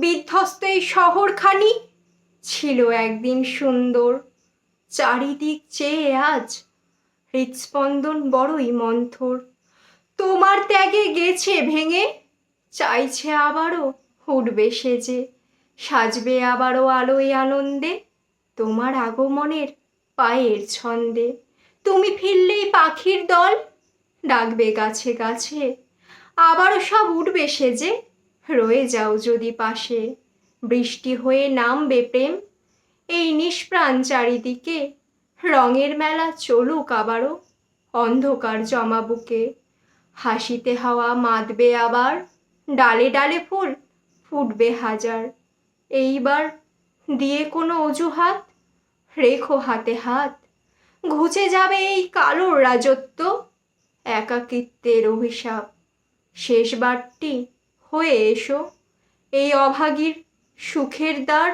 বিধ্বস্ত এই শহরখানি ছিল একদিন সুন্দর। চারিদিক চেয়ে আজ হৃৎস্পন্দন বড়ই মন্থর। তোমার ত্যাগে গেছে ভেঙে, চাইছে আবারও উঠবে সেজে, সাজবে আবারও আলোয় আনন্দে তোমার আগমনের পায়ের ছন্দে। তুমি ফিরলেই পাখির দল ডাকবে গাছে গাছে, আবারও সব উঠবে সেজে, রয়ে যাও যদি পাশে। বৃষ্টি হয়ে নামবে প্রেম এই নিষ্প্রাণ চারিদিকে, রঙের মেলা চলুক আবারও অন্ধকার জমা বুকে। হাসিতে হাওয়া মাতবে আবার, ডালে ডালে ফুল ফুটবে হাজার। এইবার দিয়ে কোনো অজুহাত, রেখো হাতে হাত, ঘুচে যাবে এই কালোর রাজত্ব, একাকিত্বের অভিশাপ। শেষবারটি হয়ে এসো এই অভাগীর সুখের দ্বার